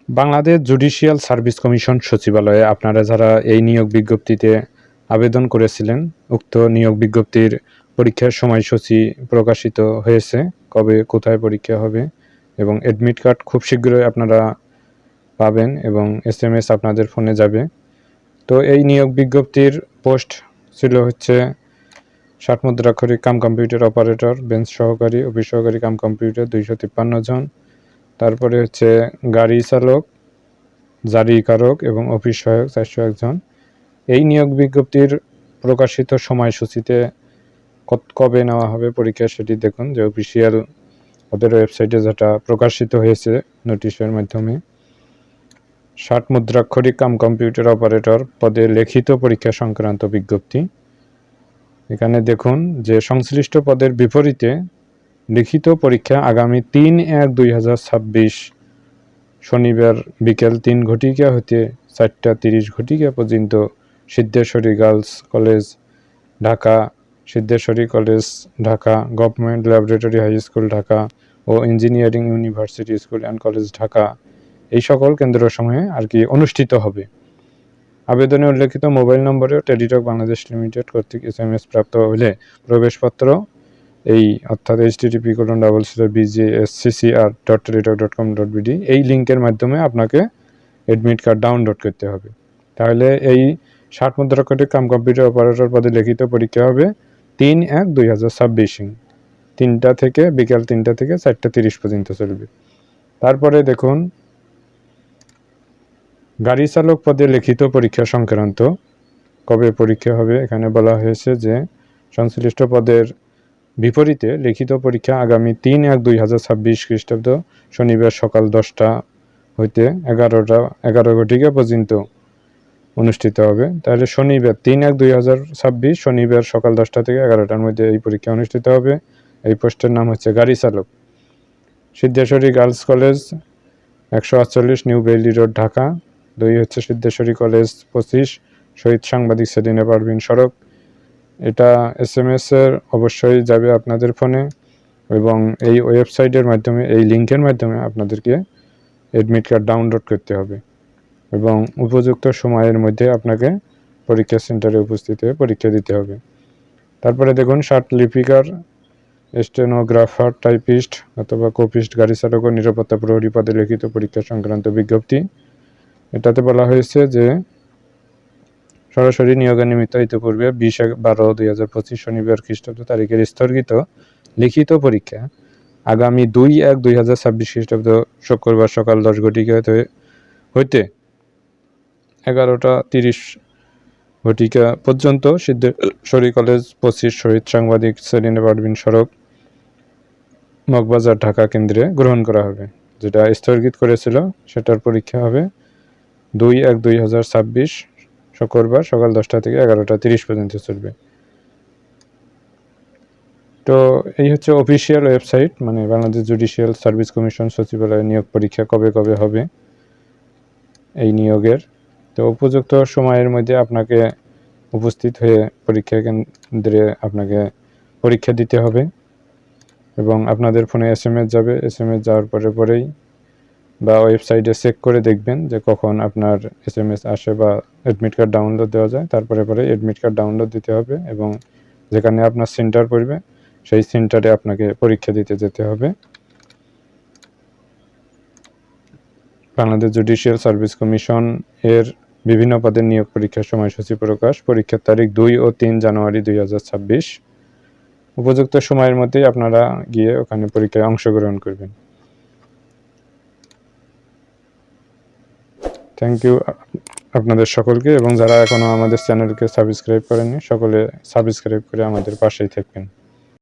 Bangladesh judicial service commission সচিবালয়ে আপনারা যারা এই নিয়োগ বিজ্ঞপ্তিতে আবেদন করেছিলেন, উক্ত নিয়োগ বিজ্ঞপ্তির পরীক্ষার সময়সূচি প্রকাশিত হয়েছে, কবে কোথায় পরীক্ষা হবে এবং অ্যাডমিট কার্ড খুব শীঘ্রই আপনারা পাবেন এবং SMS আপনাদের ফোনে যাবে। তো এই নিয়োগ বিজ্ঞপ্তির পোস্ট ছিল হচ্ছে 60 মুদ্রাক্ষরিক কাম কম্পিউটার অপারেটর, বেঞ্চ সহকারী, অফিস সহকারী কাম কম্পিউটার 253 জন। তারপরে হচ্ছে গাড়ি চালক, জারিকারক এবং অফিস সহায়ক 401 জন। এই নিয়োগ বিজ্ঞপ্তির প্রকাশিত সময়সূচিতে কবে নেওয়া হবে পরীক্ষা সেটি দেখুন, যে অফিসিয়াল ওদের ওয়েবসাইটে যেটা প্রকাশিত হয়েছে নোটিশের মাধ্যমে। 60 মুদ্রাক্ষরিক কাম কম্পিউটার অপারেটর পদে লিখিত পরীক্ষা সংক্রান্ত বিজ্ঞপ্তি। এখানে দেখুন যে সংশ্লিষ্ট পদের বিপরীতে লিখিত পরীক্ষা আগামী 3/1/2026 শনিবার বিকেল 3 ঘটিকা হতে 4:30 ঘটিকা পর্যন্ত Siddheshwari girls college Dhaka, Siddheshwari college Dhaka, government laboratory high school Dhaka ও engineering university school and college Dhaka, এই সকল কেন্দ্রসমূহে অনুষ্ঠিত হবে। আবেদনে উল্লেখিত মোবাইল নম্বরে টেলিটক বাংলাদেশ লিমিটেড কর্তৃক SMS প্রাপ্ত হলে প্রবেশপত্র এই অর্থাৎ http://bjsccr.teletalk.com.bd এই লিঙ্কের মাধ্যমে আপনাকে অ্যাডমিট কার্ড ডাউনলোড করতে হবে। তাহলে এই 60 মুদ্রাক্ষরিক কাম কম্পিউটার অপারেটর পদে লিখিত পরীক্ষা হবে 3/1/2026 3টা থেকে বিকাল 3টা থেকে 4:30 পর্যন্ত চলবে। তারপরে দেখুন গাড়ি চালক পদে লিখিত পরীক্ষা সংক্রান্ত কবে পরীক্ষা হবে। এখানে বলা হয়েছে যে সংশ্লিষ্ট পদের বিপরীতে লিখিত পরীক্ষা আগামী 3/1/2026 খ্রিস্টাব্দ শনিবার সকাল 10টা হইতে 11 ঘটিকা পর্যন্ত অনুষ্ঠিত হবে। তাহলে শনিবার 3/1/2026 শনিবার সকাল 10টা থেকে 11টার মধ্যে এই পরীক্ষা অনুষ্ঠিত হবে। এই পোস্টের নাম হচ্ছে গাড়ি চালক। Siddheshwari girls college 148 new Baily road Dhaka. 2 হচ্ছে সিদ্ধেশ্বরী কলেজ 25 শহীদ সাংবাদিক সেলিনা পারভিন সড়ক। এটা SMS এর অবশ্যই যাবে আপনাদের ফোনে এবং এই ওয়েবসাইটের মাধ্যমে, এই লিঙ্কের মাধ্যমে আপনাদেরকে অ্যাডমিট কার্ড ডাউনলোড করতে হবে এবং উপযুক্ত সময়ের মধ্যে আপনাকে পরীক্ষা সেন্টারে উপস্থিত হয়ে পরীক্ষা দিতে হবে। তারপরে দেখুন 60 লিপিকার, স্টেনোগ্রাফার, টাইপিস্ট অথবা কপিস্ট, গাড়ি চালক ও নিরাপত্তা প্রহরী পদে লিখিত পরীক্ষা সংক্রান্ত বিজ্ঞপ্তি। এটাতে বলা হয়েছে যে সরাসরি নিয়োগের নিমিত্ত ইতিপূর্বে 20/12/2025 শনিবার খ্রিস্টাব্দ তারিখের স্থগিত লিখিত পরীক্ষা আগামী 2/1/2026 খ্রিস্টাব্দ শুক্রবার সকাল 10 ঘটিকা হইতে 11:30 ঘটিকা পর্যন্ত সিদ্ধেশ্বরী কলেজ 25 শহীদ সাংবাদিক সেলিনা পারভিন সড়ক মগবাজার ঢাকা কেন্দ্রে গ্রহণ করা হবে। যেটা স্থগিত করেছিল সেটার পরীক্ষা হবে 2/1/2026 শুক্রবার সকাল 10টা থেকে 11:30 পর্যন্ত চলবে। তো এই হচ্ছে অফিসিয়াল ওয়েবসাইট, মানে বাংলাদেশ জুডিশিয়াল সার্ভিস কমিশন সচিবালয় নিয়োগ পরীক্ষা কবে হবে এই নিয়োগের। তো উপযুক্ত সময়ের মধ্যে আপনাকে উপস্থিত হয়ে পরীক্ষা কেন্দ্রে আপনাকে পরীক্ষা দিতে হবে এবং আপনাদের ফোনে SMS যাবে। SMS যাওয়ার পরেই বা ওয়েবসাইটে চেক করে দেখবেন যে কখন আপনার SMS আসে বা অ্যাডমিট কার্ড ডাউনলোড দেওয়া যায়। তারপরে অ্যাডমিট কার্ড ডাউনলোড দিতে হবে এবং যেখানে আপনার সেন্টার পড়বে সেই সেন্টারে আপনাকে পরীক্ষা দিতে যেতে হবে। বাংলাদেশ জুডিশিয়াল সার্ভিস কমিশন এর বিভিন্ন পদের নিয়োগ পরীক্ষার সময়সূচি প্রকাশ। পরীক্ষার তারিখ 2 ও 3 জানুয়ারি 2026। উপযুক্ত সময়ের মধ্যেই আপনারা গিয়ে ওখানে পরীক্ষায় অংশগ্রহণ করবেন। থ্যাংক ইউ আপনাদের সকলকে, এবং যারা এখনও আমাদের চ্যানেলকে সাবস্ক্রাইব করেননি সকলে সাবস্ক্রাইব করে আমাদের পাশেই থাকবেন।